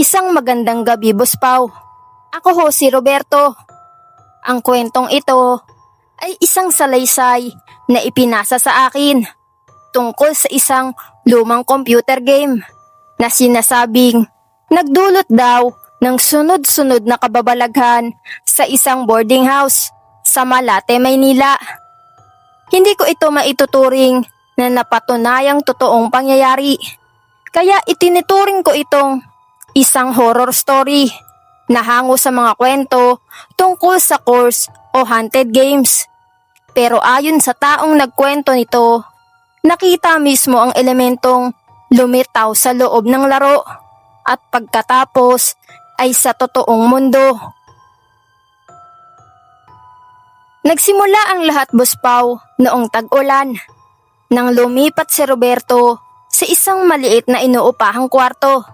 Isang magandang gabi, Boss Pau. Ako ho si Roberto. Ang kwentong ito ay isang salaysay na ipinasa sa akin tungkol sa isang lumang computer game na sinasabing nagdulot daw ng sunod-sunod na kababalaghan sa isang boarding house sa Malate, Maynila. Hindi ko ito maituturing na napatunayang totoong pangyayari, kaya itinuturing ko itong isang horror story na hango sa mga kwento tungkol sa course o haunted games. Pero ayon sa taong nagkwento nito, nakita mismo ang elementong lumitaw sa loob ng laro at pagkatapos ay sa totoong mundo. Nagsimula ang lahat, Boss Pau, noong tag-ulan nang lumipat si Roberto sa isang maliit na inuupahang kwarto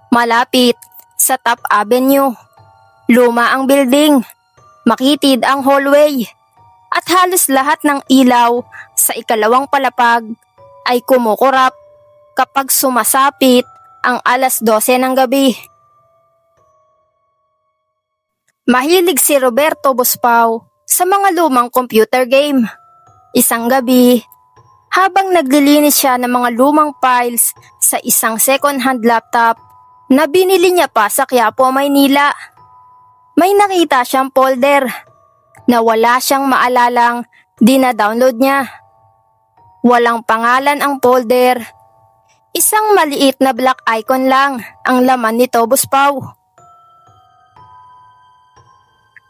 malapit sa Top Avenue. Luma ang building, makitid ang hallway, at halos lahat ng ilaw sa ikalawang palapag ay kumukurap kapag sumasapit ang 12:00 ng gabi. Mahilig si Roberto, Boss Pau, sa mga lumang computer game. Isang gabi, habang naglilinis siya ng mga lumang files sa isang second-hand laptop na binili niya pa sa Quiapo, Maynila, may nakita siyang folder na wala siyang maalalang dina-download niya. Walang pangalan ang folder. Isang maliit na black icon lang ang laman nito, Boss Pau.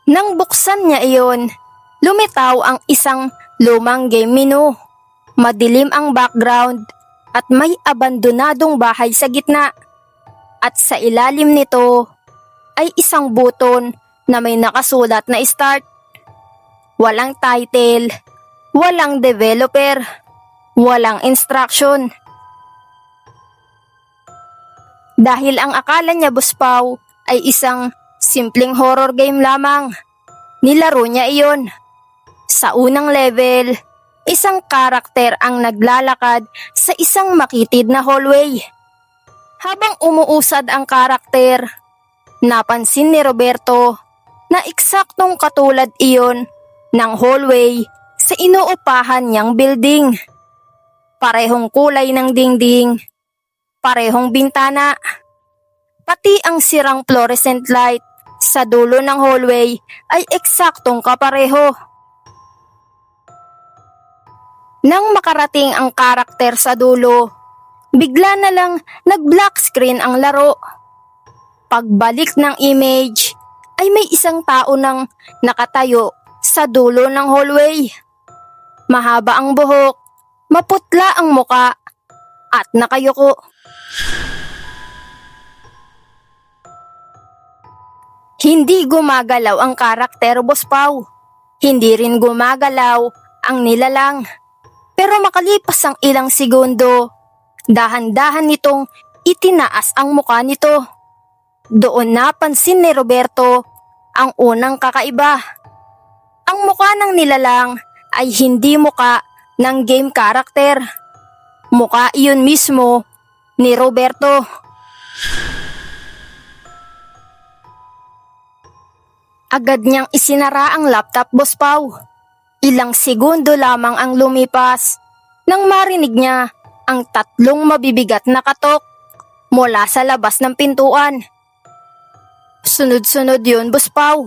Nang buksan niya iyon, lumitaw ang isang lumang game menu. Madilim ang background at may abandonadong bahay sa gitna. At sa ilalim nito ay isang button na may nakasulat na start. Walang title, walang developer, walang instruction. Dahil ang akala niya, Boss Pau, ay isang simpleng horror game lamang, nilaro niya iyon. Sa unang level, isang karakter ang naglalakad sa isang makitid na hallway. Habang umuusad ang karakter, napansin ni Roberto na eksaktong katulad iyon ng hallway sa inuupahan niyang building. Parehong kulay ng dingding, parehong bintana, pati ang sirang fluorescent light sa dulo ng hallway ay eksaktong kapareho. Nang makarating ang karakter sa dulo, bigla na lang nag-black screen ang laro. Pagbalik ng image ay may isang tao nang nakatayo sa dulo ng hallway. Mahaba ang buhok, maputla ang muka, at nakayuko. Hindi gumagalaw ang karakter, Boss Pau. Hindi rin gumagalaw ang nilalang. Pero makalipas ang ilang segundo, dahan-dahan nitong itinaas ang muka nito. Doon napansin ni Roberto ang unang kakaiba. Ang muka ng nilalang ay hindi muka ng game character. Muka iyon mismo ni Roberto. Agad niyang isinara ang laptop, Boss Pau. Ilang segundo lamang ang lumipas nang marinig niya ang 3 mabibigat na katok mula sa labas ng pintuan. Sunod-sunod yun, Boss Pau.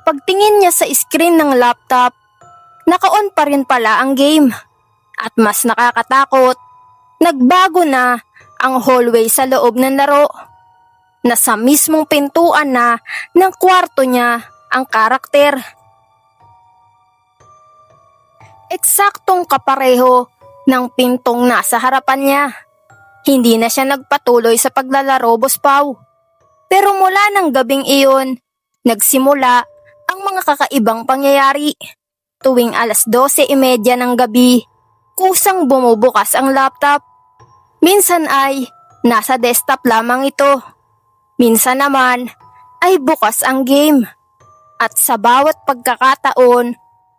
Pagtingin niya sa screen ng laptop, naka-on pa rin pala ang game. At mas nakakatakot, nagbago na ang hallway sa loob ng laro. Nasa mismong pintuan na ng kwarto niya ang karakter. Eksaktong kapareho ng pintong nasa harapan niya. Hindi na siya nagpatuloy sa paglalaro, Boss Pau. Pero mula ng gabing iyon, nagsimula ang mga kakaibang pangyayari. Tuwing 12:30 ng gabi, kusang bumubukas ang laptop. Minsan ay nasa desktop lamang ito. Minsan naman ay bukas ang game. At sa bawat pagkakataon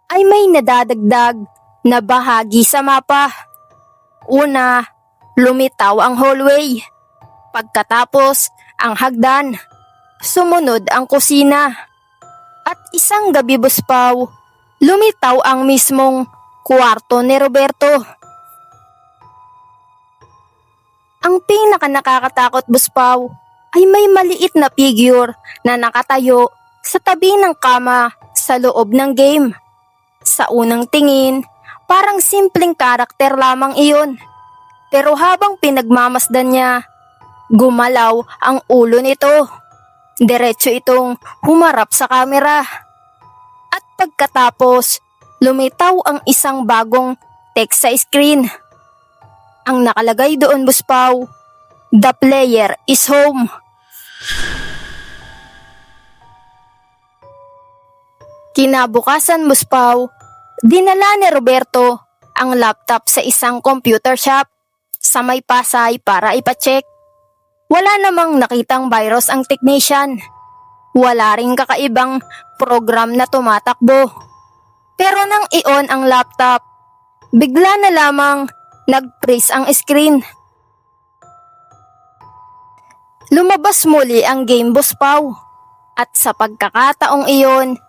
ay may nadadagdag na bahagi sa mapa. Una, lumitaw ang hallway. Pagkatapos ang hagdan. Sumunod ang kusina. At isang gabi, Boss Pau, lumitaw ang mismong kwarto ni Roberto. Ang pinaka nakakatakot, Boss Pau, ay may maliit na figure na nakatayo sa tabi ng kama sa loob ng game. Sa unang tingin, parang simpleng karakter lamang iyon. Pero habang pinagmamasdan niya, gumalaw ang ulo nito. Diretso itong humarap sa kamera. At pagkatapos, lumitaw ang isang bagong text sa screen. Ang nakalagay doon, Boss Pau, "The player is home." Kinabukasan, Boss Pau, dinala ni Roberto ang laptop sa isang computer shop sa may Pasay para ipacheck. Wala namang nakitang virus ang technician. Wala ring kakaibang program na tumatakbo. Pero nang i-on ang laptop, bigla na lamang nag-freeze ang screen. Lumabas muli ang game, Boss Pau. At sa pagkakataong iyon,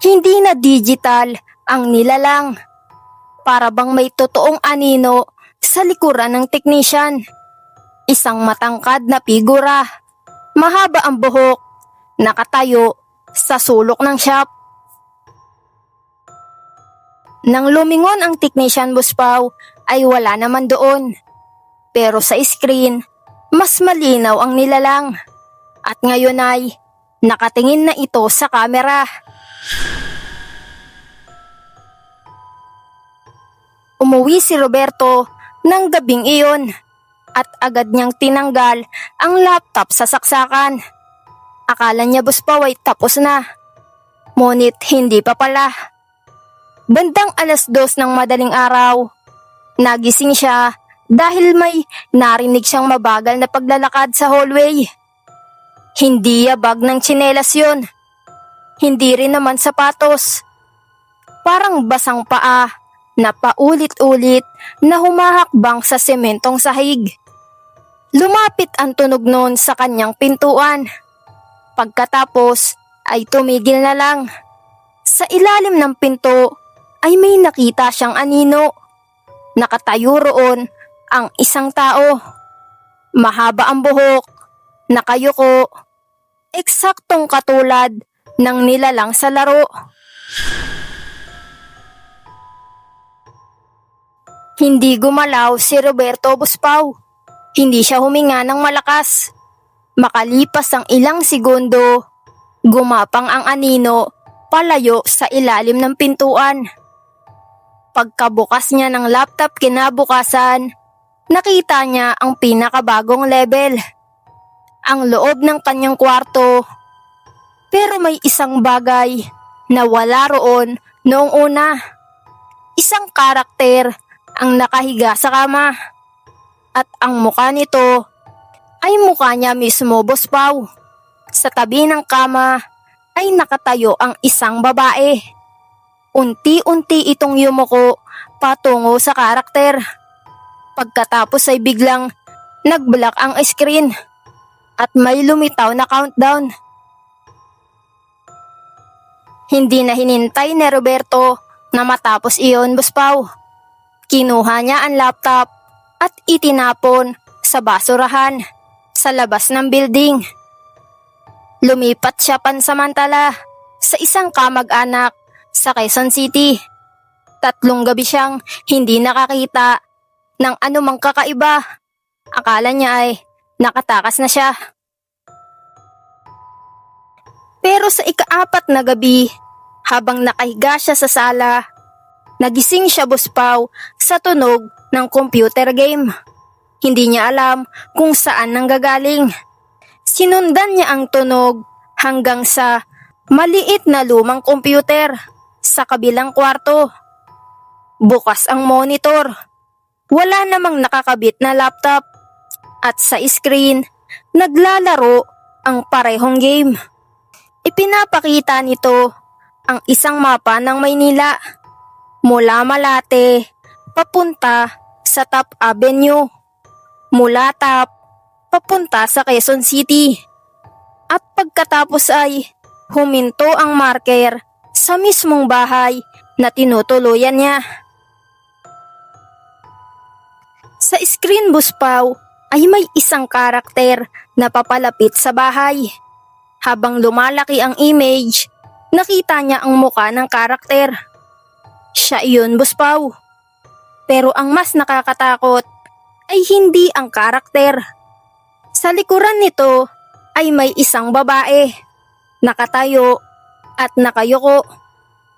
hindi na digital ang nilalang. Para bang may totoong anino sa likuran ng technician. Isang matangkad na figura, mahaba ang buhok, nakatayo sa sulok ng shop. Nang lumingon ang technician, Boss Pau, ay wala naman doon. Pero sa screen, mas malinaw ang nilalang. At ngayon ay nakatingin na ito sa kamera. Umuwi si Roberto ng gabing iyon at agad niyang tinanggal ang laptop sa saksakan. Akala niya, Boss Pau, ay tapos na. Ngunit hindi pa pala. Bandang 2:00 ng madaling araw, nagising siya dahil may narinig siyang mabagal na paglalakad sa hallway. Hindi yabag ng tsinelas yun. Hindi rin naman sapatos. Parang basang paa na paulit-ulit na humahakbang sa sementong sahig. Lumapit ang tunog noon sa kanyang pintuan. Pagkatapos ay tumigil na lang. Sa ilalim ng pinto ay may nakita siyang anino. Nakatayo roon ang isang tao. Mahaba ang buhok, nakayuko, eksaktong katulad ng nilalang sa laro. Hindi gumalaw si Roberto, Boss Pau. Hindi siya huminga ng malakas. Makalipas ang ilang segundo, gumapang ang anino palayo sa ilalim ng pintuan. Pagkabukas niya ng laptop kinabukasan, nakita niya ang pinakabagong level. Ang loob ng kanyang kwarto. Pero may isang bagay na wala roon noong una. Isang karakter ang nakahiga sa kama. At ang mukha nito ay mukha niya mismo, Boss Pau. Sa tabi ng kama ay nakatayo ang isang babae. Unti-unti itong yumuko patungo sa karakter. Pagkatapos ay biglang nag-black ang screen at may lumitaw na countdown. Hindi na hinintay ni Roberto na matapos iyon, Boss Pau. Kinuha niya ang laptop at itinapon sa basurahan sa labas ng building. Lumipat siya pansamantala sa isang kamag-anak sa Quezon City. 3 gabi siyang hindi nakakita ng anumang kakaiba. Akala niya ay nakatakas na siya. Pero sa ika-4 na gabi, habang nakahiga siya sa sala, nagising siya, Boss Pau, sa tunog ng computer game. Hindi niya alam kung saan nanggagaling. Sinundan niya ang tunog hanggang sa maliit na lumang computer sa kabilang kwarto. Bukas ang monitor. Wala namang nakakabit na laptop. At sa screen, naglalaro ang parehong game. Ipinapakita nito ang isang mapa ng Maynila. Mula Malate, papunta sa Top Avenue. Mula Top, papunta sa Quezon City. At pagkatapos ay huminto ang marker sa mismong bahay na tinutuluyan niya. Sa screen, Buspaw, ay may isang karakter na papalapit sa bahay. Habang lumalaki ang image, nakita niya ang muka ng karakter. Siya iyon, Buspaw. Pero ang mas nakakatakot ay hindi ang karakter. Sa likuran nito ay may isang babae, nakatayo at nakayuko.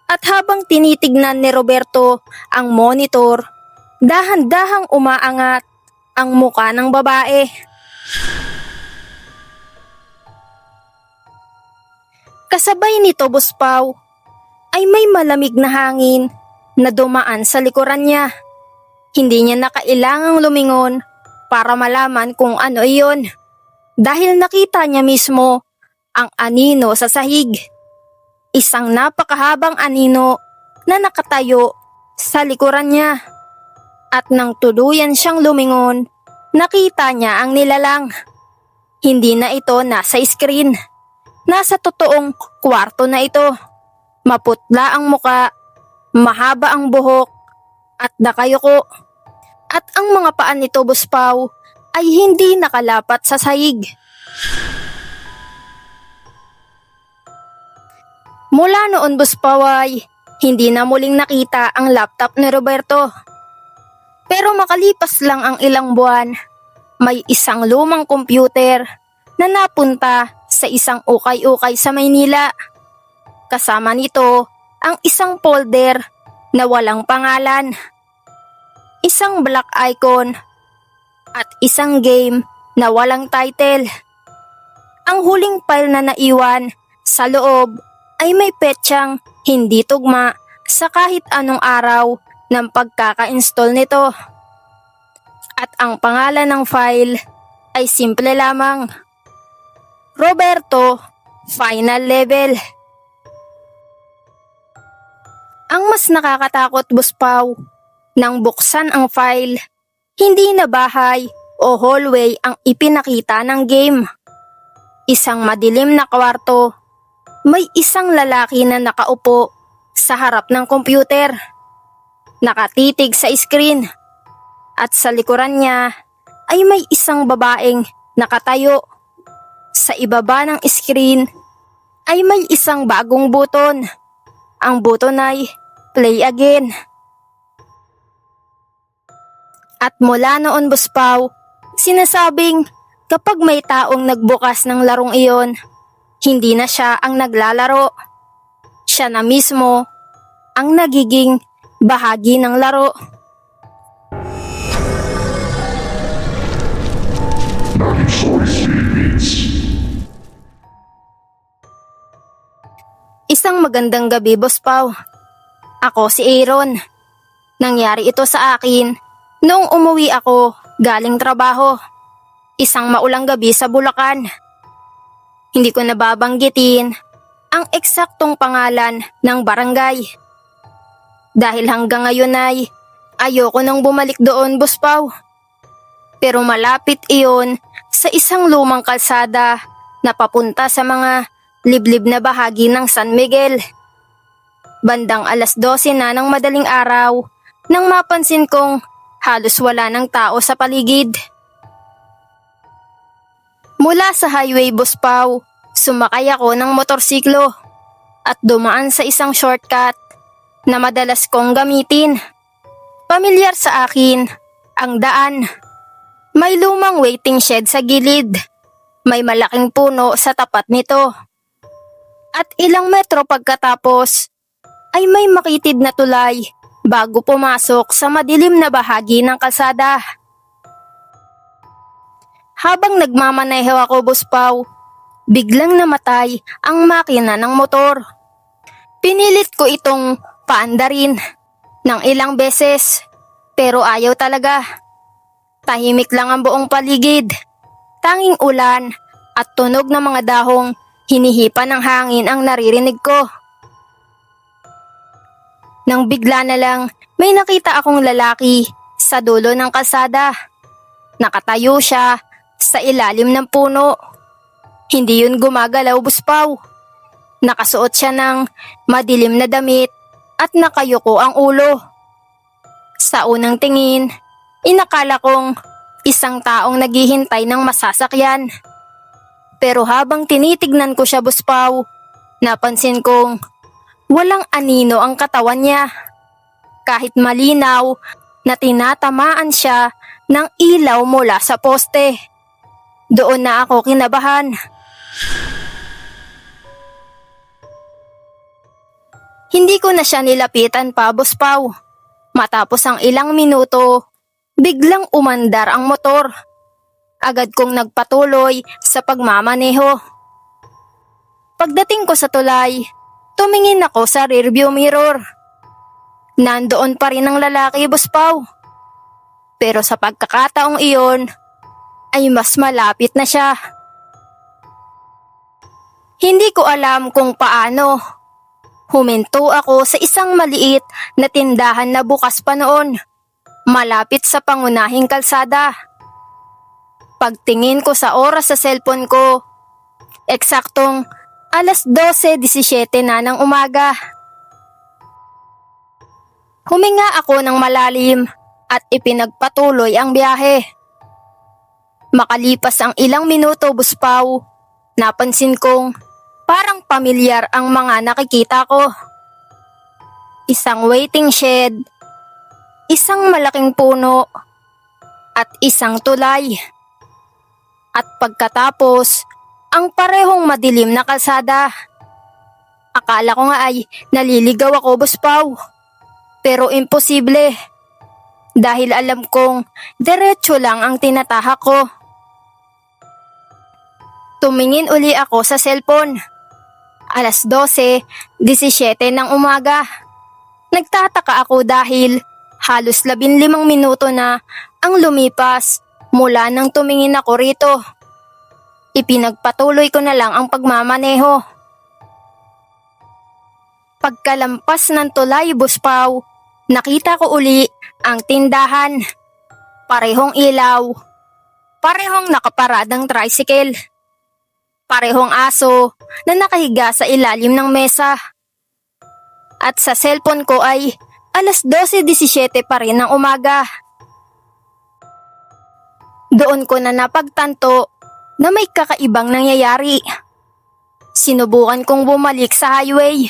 At habang tinitignan ni Roberto ang monitor, dahan-dahang umaangat ang muka ng babae. Kasabay nito, Buspaw, ay may malamig na hangin na dumaan sa likuran niya. Hindi niya na kailangang lumingon para malaman kung ano iyon, dahil nakita niya mismo ang anino sa sahig. Isang napakahabang anino na nakatayo sa likuran niya. At nang tuluyan siyang lumingon, nakita niya ang nilalang. Hindi na ito nasa screen. Nasa totoong kwarto na ito. Maputla ang muka, mahaba ang buhok, at nakayuko. At ang mga paan nito, Buspaw, ay hindi nakalapat sa sahig. Mula noon, Buspaw, ay hindi na muling nakita ang laptop ni Roberto. Pero makalipas lang ang ilang buwan, may isang lumang computer na napunta sa isang ukay-ukay sa Maynila. Kasama nito ang isang folder na walang pangalan, isang black icon, at isang game na walang title. Ang huling file na naiwan sa loob ay may petsang hindi tugma sa kahit anong araw ng pagkaka-install nito. At ang pangalan ng file ay simple lamang: Roberto Final Level. Ang mas nakakatakot, Buspaw, nang buksan ang file, hindi na bahay o hallway ang ipinakita ng game. Isang madilim na kwarto, may isang lalaki na nakaupo sa harap ng computer, nakatitig sa screen, at sa likuran niya ay may isang babaeng nakatayo. Sa ibaba ng screen ay may isang bagong buton. Ang buton ay play again. At mula noon, Buspaw, sinasabing kapag may taong nagbukas ng larong iyon, hindi na siya ang naglalaro. Siya na mismo ang nagiging bahagi ng laro. Isang magandang gabi, Buspaw. Ako si Aaron. Nangyari ito sa akin noong umuwi ako galing trabaho. Isang maulang gabi sa Bulacan. Hindi ko nababanggitin ang eksaktong pangalan ng barangay, dahil hanggang ngayon ay ayoko nang bumalik doon, Buspaw. Pero malapit iyon sa isang lumang kalsada na papunta sa mga liblib na bahagi ng San Miguel. Bandang 12:00 na ng madaling araw nang mapansin kong halos wala ng tao sa paligid. Mula sa highway, Buspaw, sumakay ako ng motorsiklo at dumaan sa isang shortcut na madalas kong gamitin. Pamilyar sa akin ang daan. May lumang waiting shed sa gilid. May malaking puno sa tapat nito. At ilang metro pagkatapos ay may makitid na tulay bago pumasok sa madilim na bahagi ng kalsada. Habang nagmamaneho ako, Buspaw, biglang namatay ang makina ng motor. Pinilit ko itong paandarin ng ilang beses, pero ayaw talaga. Tahimik lang ang buong paligid. Tanging ulan at tunog ng mga dahong hinihipa ng hangin ang naririnig ko. Nang bigla na lang may nakita akong lalaki sa dulo ng kalsada. Nakatayo siya sa ilalim ng puno. Hindi yun gumagalaw, Buspaw. Nakasuot siya ng madilim na damit at nakayuko ang ulo. Sa unang tingin, inakala kong isang taong naghihintay ng masasakyan. Pero habang tinitignan ko siya, Buspaw, napansin kong walang anino ang katawan niya. Kahit malinaw na tinatamaan siya ng ilaw mula sa poste. Doon na ako kinabahan. Hindi ko na siya nilapitan pa, Buspaw. Matapos ang ilang minuto, biglang umandar ang motor. Agad kong nagpatuloy sa pagmamaneho. Pagdating ko sa tulay, tumingin ako sa rearview mirror. Nandoon pa rin ang lalaki, Buspaw. Pero sa pagkakataong iyon, ay mas malapit na siya. Hindi ko alam kung paano. Huminto ako sa isang maliit na tindahan na bukas pa noon, malapit sa pangunahing kalsada. Pagtingin ko sa oras sa cellphone ko, eksaktong 12:17 na ng umaga. Huminga ako ng malalim at ipinagpatuloy ang biyahe. Makalipas ang ilang minuto, Buspaw, napansin kong parang pamilyar ang mga nakikita ko. Isang waiting shed, isang malaking puno, at isang tulay. At pagkatapos, ang parehong madilim na kalsada. Akala ko nga ay naliligaw ako, Buspaw. Pero imposible. Dahil alam kong diretso lang ang tinatahak ko. Tumingin uli ako sa cellphone. 12:17 ng umaga. Nagtataka ako dahil halos 15 minuto na ang lumipas mula nang tumingin ako rito. Ipinagpatuloy ko na lang ang pagmamaneho. Pagkalampas ng tulay, Buspaw, nakita ko uli ang tindahan. Parehong ilaw. Parehong nakaparadang tricycle. Parehong aso na nakahiga sa ilalim ng mesa. At sa cellphone ko ay 12:17 pa rin ng umaga. Doon ko na napagtanto na may kakaibang nangyayari. Sinubukan kong bumalik sa highway.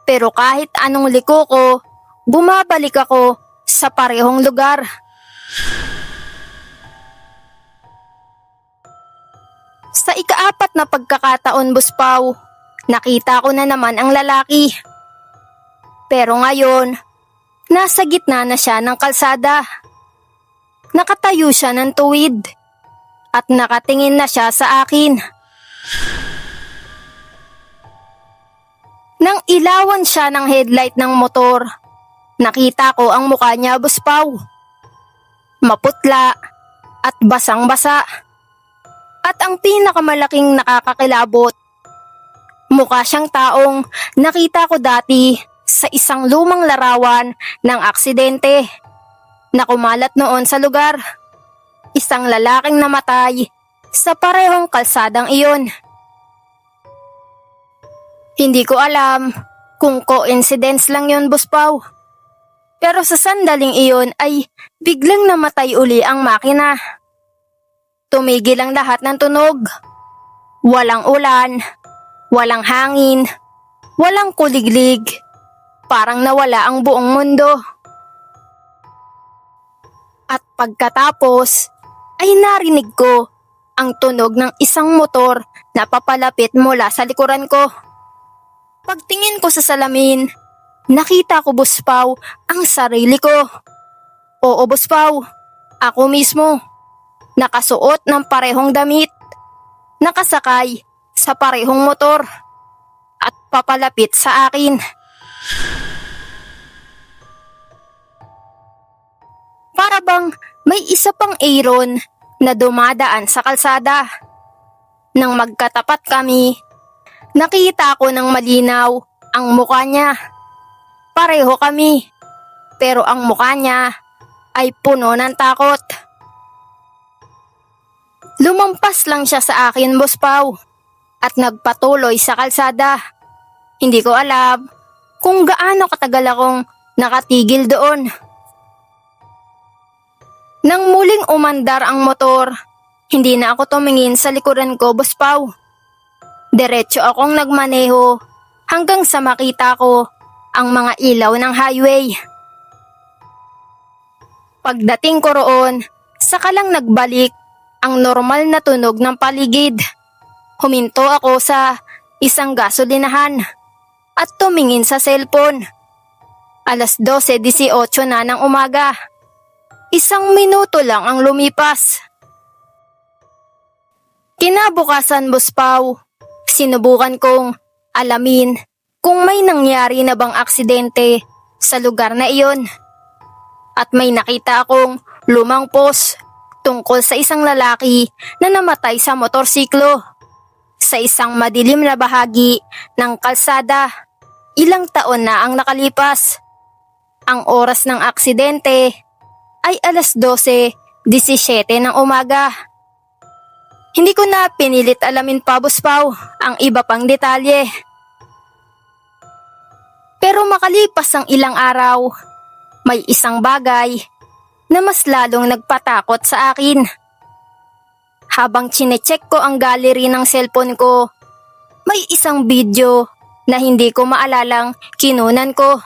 Pero kahit anong liko ko, bumabalik ako sa parehong lugar. Sa ika-4 na pagkakataon, Buspaw, nakita ko na naman ang lalaki. Pero ngayon, nasa gitna na siya ng kalsada. Nakatayo siya ng tuwid at nakatingin na siya sa akin. Nang ilawan siya ng headlight ng motor, nakita ko ang mukha niya, Buspaw. Maputla at basang-basa. At ang pinakamalaking nakakakilabot, mukha siyang taong nakita ko dati sa isang lumang larawan ng aksidente na kumalat noon sa lugar. Isang lalaking namatay sa parehong kalsadang iyon. Hindi ko alam kung coincidence lang yon, Buspaw. Pero sa sandaling iyon ay biglang namatay uli ang makina. Tumigil ang lahat ng tunog. Walang ulan, walang hangin, walang kuliglig. Parang nawala ang buong mundo. At pagkatapos ay narinig ko ang tunog ng isang motor na papalapit mula sa likuran ko. Pagtingin ko sa salamin, nakita ko, Buspaw, ang sarili ko. Oo, Buspaw, ako mismo. Nakasuot ng parehong damit, nakasakay sa parehong motor, at papalapit sa akin. Para bang may isa pang Aaron na dumadaan sa kalsada. Nang magkatapat kami, nakita ko ng malinaw ang mukha niya. Pareho kami, pero ang mukha niya ay puno ng takot. Lumampas lang siya sa akin, Boss Pau, at nagpatuloy sa kalsada. Hindi ko alam kung gaano katagal akong nakatigil doon. Nang muling umandar ang motor, hindi na ako tumingin sa likuran ko, Boss Pau. Diretso akong nagmaneho hanggang sa makita ko ang mga ilaw ng highway. Pagdating ko roon, saka lang nagbalik ang normal na tunog ng paligid. Huminto ako sa isang gasolinahan at tumingin sa cellphone. 12:18 na ng umaga. 1 minuto lang ang lumipas. Kinabukasan, Boss Pau, sinubukan kong alamin kung may nangyari na bang aksidente sa lugar na iyon. At may nakita akong lumang post tungkol sa isang lalaki na namatay sa motorsiklo sa isang madilim na bahagi ng kalsada. Ilang taon na ang nakalipas. Ang oras ng aksidente ay 12:17 ng umaga. Hindi ko na pinilit alamin pa, Boss Pau, ang iba pang detalye. Pero makalipas ang ilang araw, may isang bagay na mas lalong nagpatakot sa akin. Habang chinecheck ko ang gallery ng cellphone ko, may isang video na hindi ko maalalang kinunan ko.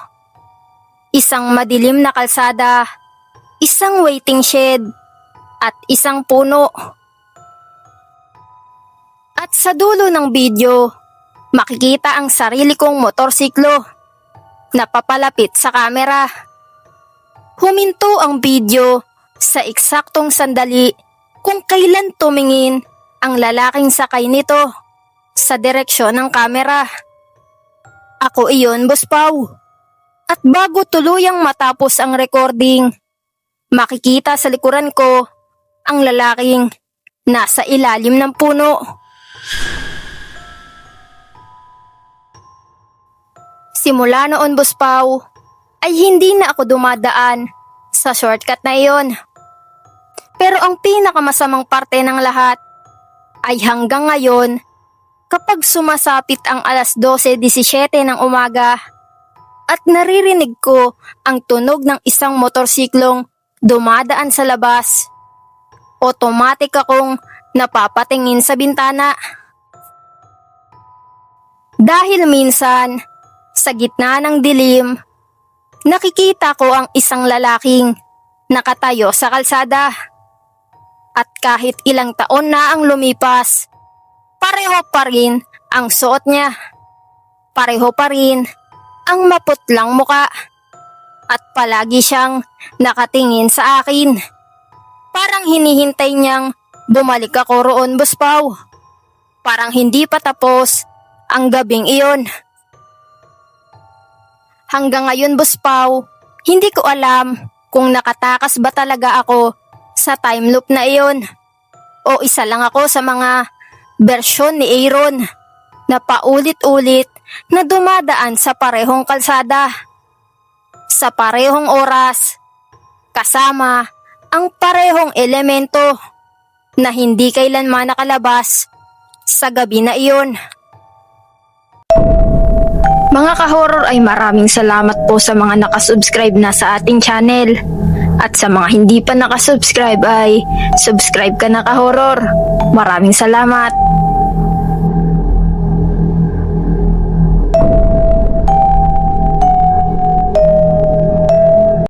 Isang madilim na kalsada, isang waiting shed, at isang puno. At sa dulo ng video, makikita ang sarili kong motorsiklo na papalapit sa kamera. Huminto ang video sa eksaktong sandali kung kailan tumingin ang lalaking sakay nito sa direksyon ng kamera. Ako iyon, Boss Pau. At bago tuluyang matapos ang recording, makikita sa likuran ko ang lalaking nasa ilalim ng puno. Simula noon, Boss Pau, ay hindi na ako dumadaan sa shortcut na iyon. Pero ang pinakamasamang parte ng lahat ay hanggang ngayon, kapag sumasapit ang 12:17 ng umaga at naririnig ko ang tunog ng isang motorsiklong dumadaan sa labas, otomatik akong napapatingin sa bintana. Dahil minsan, sa gitna ng dilim, nakikita ko ang isang lalaking nakatayo sa kalsada. At kahit ilang taon na ang lumipas, pareho pa rin ang suot niya. Pareho pa rin ang maputlang muka. At palagi siyang nakatingin sa akin. Parang hinihintay niyang bumalik ako roon, Boss Pau. Parang hindi pa tapos ang gabing iyon. Hanggang ngayon, Boss Pau, hindi ko alam kung nakatakas ba talaga ako sa time loop na iyon o isa lang ako sa mga bersyon ni Aaron na paulit-ulit na dumadaan sa parehong kalsada, sa parehong oras, kasama ang parehong elemento na hindi kailanman nakalabas sa gabi na iyon. Mga ka-horror, ay maraming salamat po sa mga nakasubscribe na sa ating channel. At sa mga hindi pa nakasubscribe ay subscribe ka na, ka-horror. Maraming salamat.